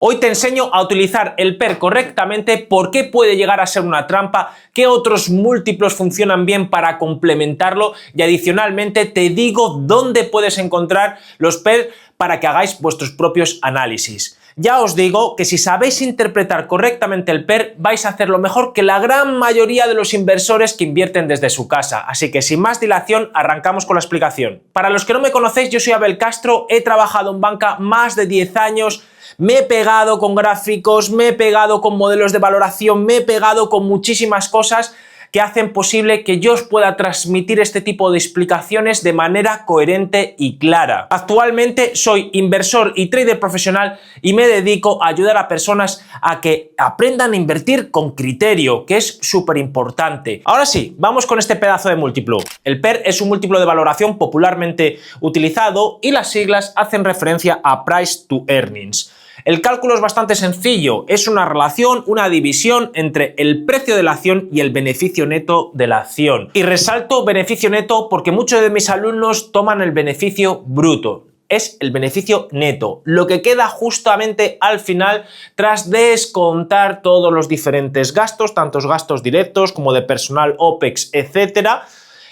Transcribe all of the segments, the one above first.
Hoy te enseño a utilizar el PER correctamente, por qué puede llegar a ser una trampa, qué otros múltiplos funcionan bien para complementarlo y adicionalmente te digo dónde puedes encontrar los PER para que hagáis vuestros propios análisis. Ya os digo que si sabéis interpretar correctamente el PER vais a hacerlo mejor que la gran mayoría de los inversores que invierten desde su casa. Así que sin más dilación arrancamos con la explicación. Para los que no me conocéis, yo soy Abel Castro, he trabajado en banca más de 10 años, me he pegado con gráficos, me he pegado con modelos de valoración, me he pegado con muchísimas cosas que hacen posible que yo os pueda transmitir este tipo de explicaciones de manera coherente y clara. Actualmente soy inversor y trader profesional y me dedico a ayudar a personas a que aprendan a invertir con criterio, que es súper importante. Ahora sí, vamos con este pedazo de múltiplo. El PER es un múltiplo de valoración popularmente utilizado y las siglas hacen referencia a Price to Earnings. El cálculo es bastante sencillo, es una relación, una división entre el precio de la acción y el beneficio neto de la acción. Y resalto beneficio neto porque muchos de mis alumnos toman el beneficio bruto. Es el beneficio neto, lo que queda justamente al final tras descontar todos los diferentes gastos, tantos gastos directos como de personal, OPEX, etcétera.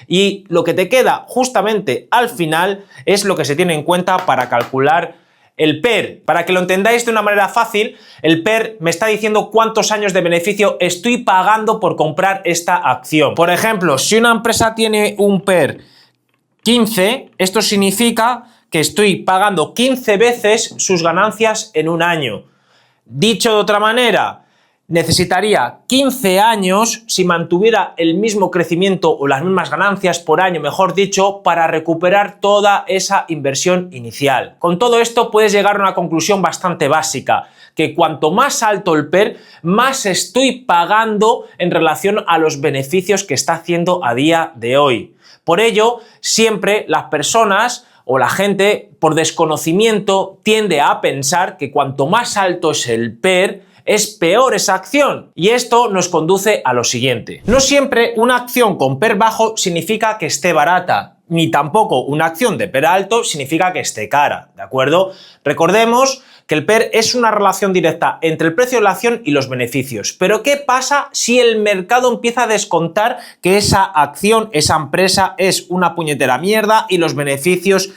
Y lo que te queda justamente al final es lo que se tiene en cuenta para calcular el PER. Para que lo entendáis de una manera fácil, el PER me está diciendo cuántos años de beneficio estoy pagando por comprar esta acción. Por ejemplo, si una empresa tiene un PER 15, esto significa que estoy pagando 15 veces sus ganancias en un año. Dicho de otra manera, necesitaría 15 años si mantuviera el mismo crecimiento o las mismas ganancias por año, mejor dicho, para recuperar toda esa inversión inicial. Con todo esto puedes llegar a una conclusión bastante básica, que cuanto más alto el PER, más estoy pagando en relación a los beneficios que está haciendo a día de hoy. Por ello, siempre las personas o la gente, por desconocimiento, tiende a pensar que cuanto más alto es el PER, es peor esa acción. Y esto nos conduce a lo siguiente. No siempre una acción con PER bajo significa que esté barata, ni tampoco una acción de PER alto significa que esté cara, ¿de acuerdo? Recordemos que el PER es una relación directa entre el precio de la acción y los beneficios. Pero ¿qué pasa si el mercado empieza a descontar que esa acción, esa empresa es una puñetera mierda y los beneficios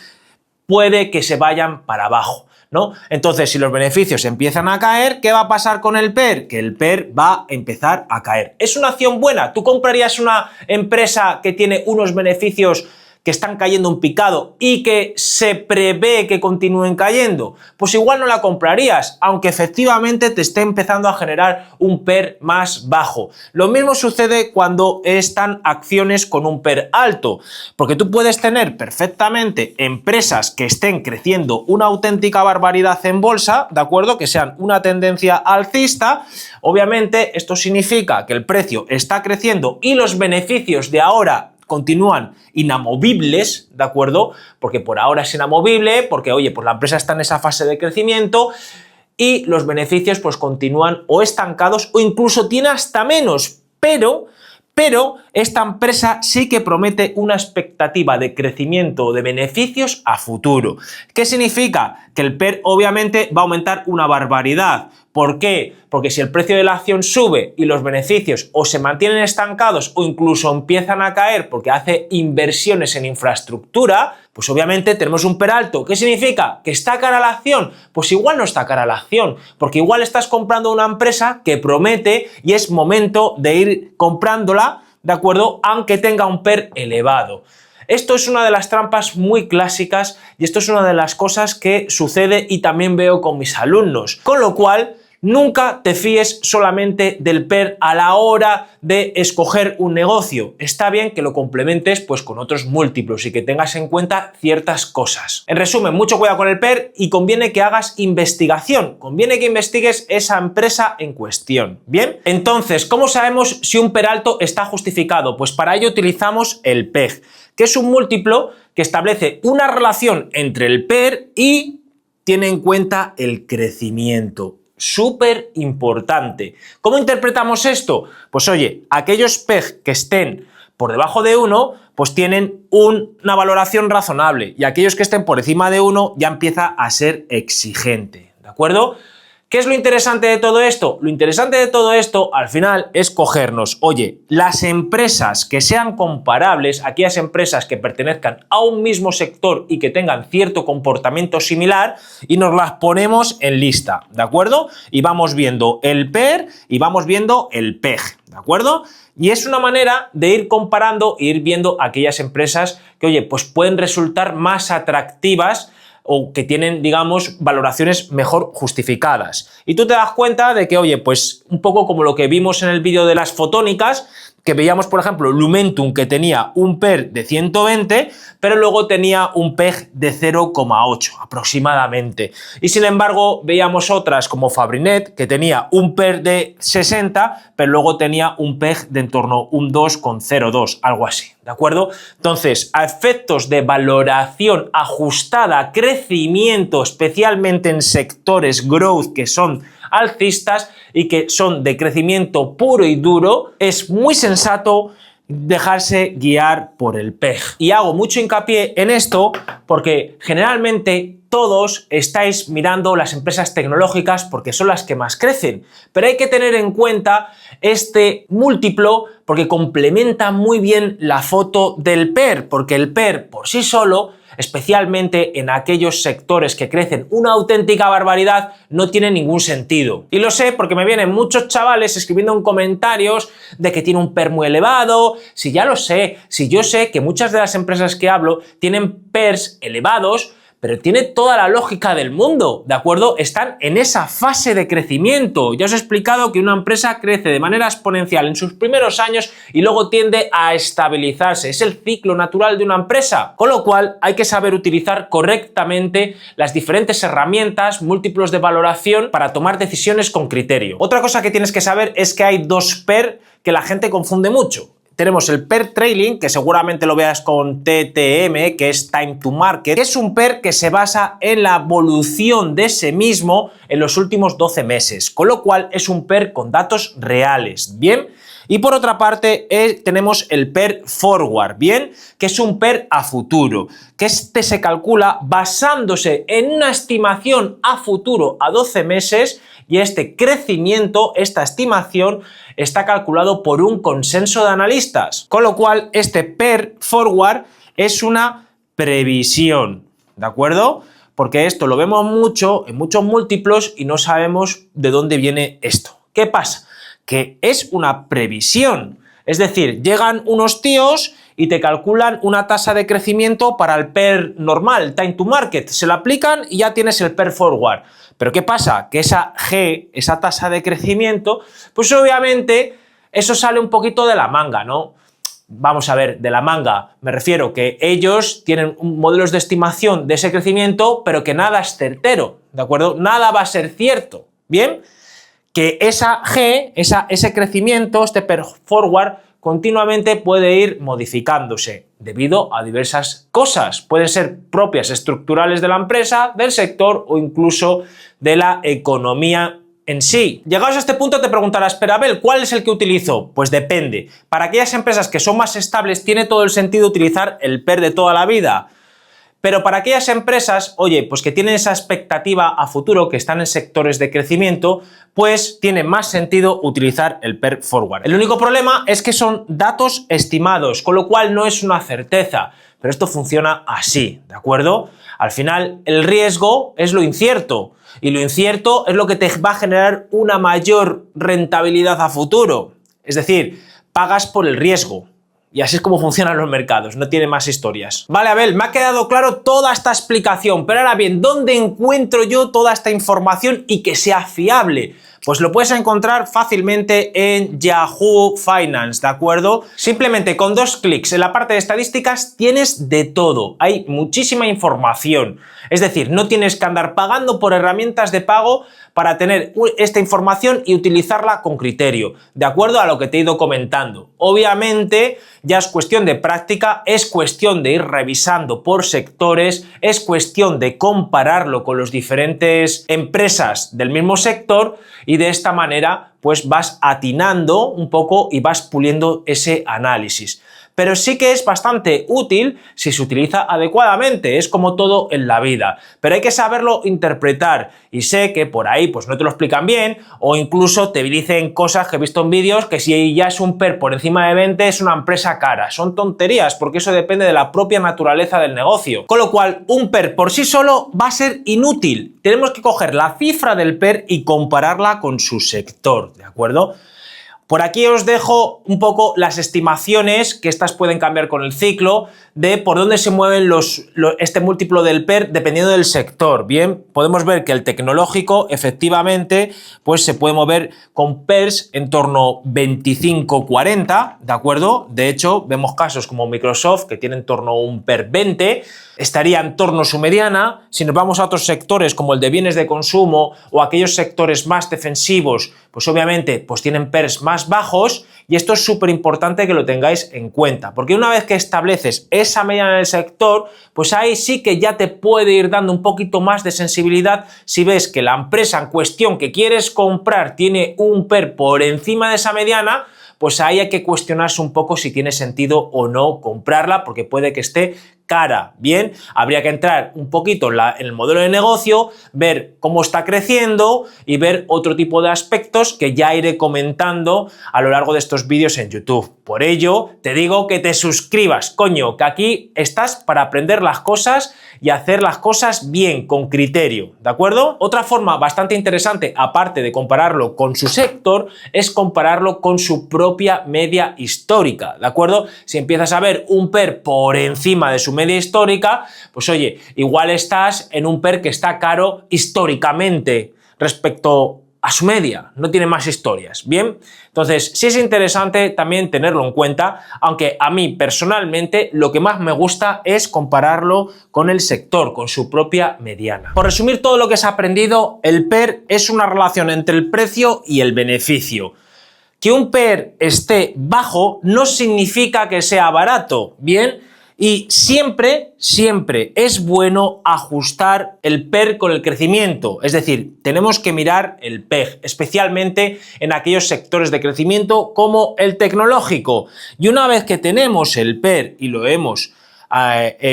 puede que se vayan para abajo, ¿no? Entonces, si los beneficios empiezan a caer, ¿qué va a pasar con el PER? Que el PER va a empezar a caer. ¿Es una acción buena? ¿Tú comprarías una empresa que tiene unos beneficios que están cayendo en picado y que se prevé que continúen cayendo? Pues igual no la comprarías, aunque efectivamente te esté empezando a generar un PER más bajo. Lo mismo sucede cuando están acciones con un PER alto, porque tú puedes tener perfectamente empresas que estén creciendo una auténtica barbaridad en bolsa, ¿de acuerdo? Que sean una tendencia alcista. Obviamente esto significa que el precio está creciendo y los beneficios de ahora continúan inamovibles, ¿de acuerdo? Porque por ahora es inamovible, porque oye, pues la empresa está en esa fase de crecimiento y los beneficios pues continúan o estancados o incluso tiene hasta menos, pero esta empresa sí que promete una expectativa de crecimiento de beneficios a futuro. ¿Qué significa? Que el PER obviamente va a aumentar una barbaridad. ¿Por qué? Porque si el precio de la acción sube y los beneficios o se mantienen estancados o incluso empiezan a caer porque hace inversiones en infraestructura, pues obviamente tenemos un PER alto. ¿Qué significa? ¿Que está cara la acción? Pues igual no está cara la acción, porque igual estás comprando una empresa que promete y es momento de ir comprándola, ¿de acuerdo? Aunque tenga un PER elevado. Esto es una de las trampas muy clásicas y esto es una de las cosas que sucede y también veo con mis alumnos. Con lo cual, nunca te fíes solamente del PER a la hora de escoger un negocio. Está bien que lo complementes pues con otros múltiplos y que tengas en cuenta ciertas cosas. En resumen, mucho cuidado con el PER y conviene que hagas investigación. Conviene que investigues esa empresa en cuestión. ¿Bien? Entonces, ¿cómo sabemos si un PER alto está justificado? Pues para ello utilizamos el PEG, que es un múltiplo que establece una relación entre el PER y tiene en cuenta el crecimiento. Súper importante. ¿Cómo interpretamos esto? Pues oye, aquellos PEG que estén por debajo de 1, pues tienen una valoración razonable y aquellos que estén por encima de 1 ya empieza a ser exigente, ¿de acuerdo? ¿Qué es lo interesante de todo esto? Lo interesante de todo esto al final es cogernos, oye, las empresas que sean comparables, aquellas empresas que pertenezcan a un mismo sector y que tengan cierto comportamiento similar, y nos las ponemos en lista, ¿de acuerdo? Y vamos viendo el PER y vamos viendo el PEG, ¿de acuerdo? Y es una manera de ir comparando e ir viendo aquellas empresas que, oye, pues pueden resultar más atractivas o que tienen, digamos, valoraciones mejor justificadas. Y tú te das cuenta de que, oye, pues un poco como lo que vimos en el vídeo de las fotónicas, que veíamos, por ejemplo, Lumentum, que tenía un PER de 120, pero luego tenía un PEG de 0,8 aproximadamente. Y sin embargo, veíamos otras como Fabrinet, que tenía un PER de 60, pero luego tenía un PEG de en torno a un 2,02, algo así, ¿de acuerdo? Entonces, a efectos de valoración ajustada a crecimiento, especialmente en sectores growth que son alcistas y que son de crecimiento puro y duro, es muy sensato dejarse guiar por el PEG. Y hago mucho hincapié en esto porque generalmente todos estáis mirando las empresas tecnológicas porque son las que más crecen, pero hay que tener en cuenta este múltiplo porque complementa muy bien la foto del PER, porque el PER por sí solo, especialmente en aquellos sectores que crecen una auténtica barbaridad, no tiene ningún sentido. Y lo sé porque me vienen muchos chavales escribiendo en comentarios de que tiene un PER muy elevado. Si ya lo sé, si yo sé que muchas de las empresas que hablo tienen PERs elevados, pero tiene toda la lógica del mundo, ¿de acuerdo? Están en esa fase de crecimiento. Ya os he explicado que una empresa crece de manera exponencial en sus primeros años y luego tiende a estabilizarse. Es el ciclo natural de una empresa. Con lo cual hay que saber utilizar correctamente las diferentes herramientas, múltiplos de valoración para tomar decisiones con criterio. Otra cosa que tienes que saber es que hay dos PER que la gente confunde mucho. Tenemos el PER Trailing, que seguramente lo veas con TTM, que es Time to Market, que es un PER que se basa en la evolución de ese mismo en los últimos 12 meses, con lo cual es un PER con datos reales, ¿bien? Y por otra parte tenemos el PER Forward, ¿bien? Que es un PER a futuro, que este se calcula basándose en una estimación a futuro a 12 meses y este crecimiento, esta estimación, está calculado por un consenso de analistas, con lo cual este PER Forward es una previsión, ¿de acuerdo? Porque esto lo vemos mucho en muchos múltiplos y no sabemos de dónde viene esto. ¿Qué pasa? Que es una previsión, es decir, llegan unos tíos y te calculan una tasa de crecimiento para el PER normal, Time to Market, se la aplican y ya tienes el PER Forward. Pero ¿qué pasa? Que esa G, esa tasa de crecimiento, pues obviamente eso sale un poquito de la manga, ¿no? Vamos a ver, de la manga, me refiero que ellos tienen modelos de estimación de ese crecimiento, pero que nada es certero, ¿de acuerdo? Nada va a ser cierto, ¿bien? Que esa G, ese crecimiento, este PER Forward, continuamente puede ir modificándose debido a diversas cosas. Pueden ser propias estructurales de la empresa, del sector o incluso de la economía en sí. Llegados a este punto te preguntarás, pero Abel, ¿cuál es el que utilizo? Pues depende. Para aquellas empresas que son más estables tiene todo el sentido utilizar el PER de toda la vida. Pero para aquellas empresas, oye, pues que tienen esa expectativa a futuro, que están en sectores de crecimiento, pues tiene más sentido utilizar el PER Forward. El único problema es que son datos estimados, con lo cual no es una certeza, pero esto funciona así, ¿de acuerdo? Al final, el riesgo es lo incierto, y lo incierto es lo que te va a generar una mayor rentabilidad a futuro. Es decir, pagas por el riesgo. Y así es como funcionan los mercados, no tiene más historias. Vale, Abel, me ha quedado claro toda esta explicación, pero ahora bien, ¿dónde encuentro yo toda esta información y que sea fiable? Pues lo puedes encontrar fácilmente en Yahoo Finance, ¿de acuerdo? Simplemente con 2 clics en la parte de estadísticas tienes de todo, hay muchísima información. Es decir, no tienes que andar pagando por herramientas de pago para tener esta información y utilizarla con criterio, de acuerdo a lo que te he ido comentando. Obviamente, ya es cuestión de práctica, es cuestión de ir revisando por sectores, es cuestión de compararlo con las diferentes empresas del mismo sector y de esta manera pues vas atinando un poco y vas puliendo ese análisis. pero sí que es bastante útil si se utiliza adecuadamente, es como todo en la vida, pero hay que saberlo interpretar y sé que por ahí pues no te lo explican bien o incluso te dicen cosas que he visto en vídeos que si ya es un PER por encima de 20 es una empresa cara, son tonterías porque eso depende de la propia naturaleza del negocio, con lo cual un PER por sí solo va a ser inútil, tenemos que coger la cifra del PER y compararla con su sector, ¿de acuerdo? Por aquí os dejo un poco las estimaciones, que estas pueden cambiar con el ciclo, de por dónde se mueven este múltiplo del PER dependiendo del sector. Bien, podemos ver que el tecnológico efectivamente pues se puede mover con PERs en torno 25-40, ¿de acuerdo? De hecho, vemos casos como Microsoft que tiene en torno a un PER 20, estaría en torno a su mediana. Si nos vamos a otros sectores como el de bienes de consumo o aquellos sectores más defensivos, pues obviamente pues tienen PERs más bajos y esto es súper importante que lo tengáis en cuenta, porque una vez que estableces esa mediana del sector, pues ahí sí que ya te puede ir dando un poquito más de sensibilidad si ves que la empresa en cuestión que quieres comprar tiene un PER por encima de esa mediana, pues ahí hay que cuestionarse un poco si tiene sentido o no comprarla, porque puede que esté cara. Bien, habría que entrar un poquito en el modelo de negocio, ver cómo está creciendo y ver otro tipo de aspectos que ya iré comentando a lo largo de estos vídeos en YouTube. Por ello, te digo que te suscribas, coño, que aquí estás para aprender las cosas y hacer las cosas bien, con criterio, ¿de acuerdo? Otra forma bastante interesante, aparte de compararlo con su sector, es compararlo con su propia media histórica, ¿de acuerdo? Si empiezas a ver un PER por encima de su media histórica, pues oye, igual estás en un PER que está caro históricamente respecto a su media, no tiene más historias, ¿bien? Entonces, sí es interesante también tenerlo en cuenta, aunque a mí personalmente lo que más me gusta es compararlo con el sector, con su propia mediana. Por resumir todo lo que se ha aprendido, el PER es una relación entre el precio y el beneficio. Que un PER esté bajo no significa que sea barato, ¿bien? Y siempre es bueno ajustar el PER con el crecimiento, es decir, tenemos que mirar el PEG, especialmente en aquellos sectores de crecimiento como el tecnológico. Y una vez que tenemos el PER y lo hemos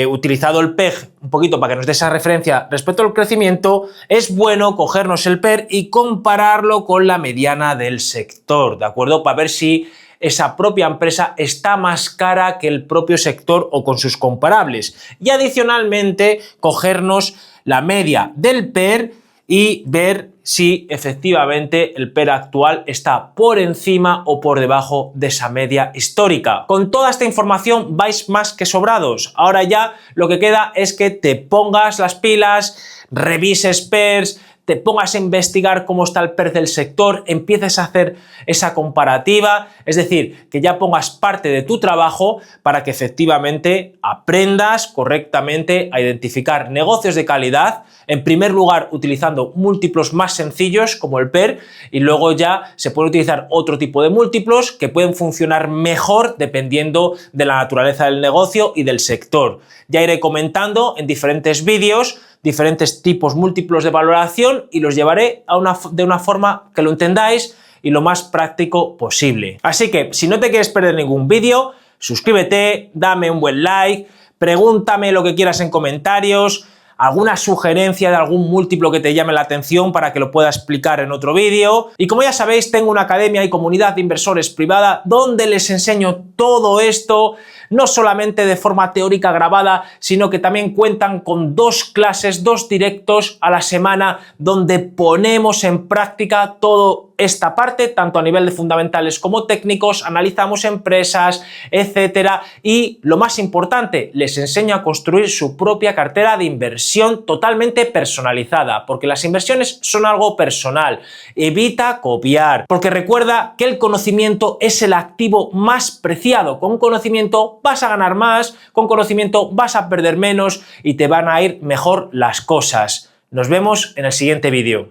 utilizado el PEG un poquito para que nos dé esa referencia respecto al crecimiento, es bueno cogernos el PER y compararlo con la mediana del sector, ¿de acuerdo? Para ver si esa propia empresa está más cara que el propio sector o con sus comparables. Y adicionalmente, cogernos la media del PER y ver si efectivamente el PER actual está por encima o por debajo de esa media histórica. Con toda esta información vais más que sobrados. Ahora ya lo que queda es que te pongas las pilas, revises PERs, te pongas a investigar cómo está el PER del sector, empieces a hacer esa comparativa, es decir, que ya pongas parte de tu trabajo para que efectivamente aprendas correctamente a identificar negocios de calidad, en primer lugar utilizando múltiplos más sencillos como el PER y luego ya se puede utilizar otro tipo de múltiplos que pueden funcionar mejor dependiendo de la naturaleza del negocio y del sector. Ya iré comentando en diferentes vídeos diferentes tipos múltiplos de valoración y los llevaré de una forma que lo entendáis y lo más práctico posible. Así que si no te quieres perder ningún vídeo, suscríbete, dame un buen like, pregúntame lo que quieras en comentarios, alguna sugerencia de algún múltiplo que te llame la atención para que lo pueda explicar en otro vídeo. Y como ya sabéis, tengo una academia y comunidad de inversores privada donde les enseño todo esto, no solamente de forma teórica grabada, sino que también cuentan con 2 clases, 2 directos a la semana donde ponemos en práctica toda esta parte, tanto a nivel de fundamentales como técnicos, analizamos empresas, etcétera, y lo más importante, les enseño a construir su propia cartera de inversión totalmente personalizada, porque las inversiones son algo personal. Evita copiar, porque recuerda que el conocimiento es el activo más preciado. Con conocimiento vas a ganar más, con conocimiento vas a perder menos y te van a ir mejor las cosas. Nos vemos en el siguiente vídeo.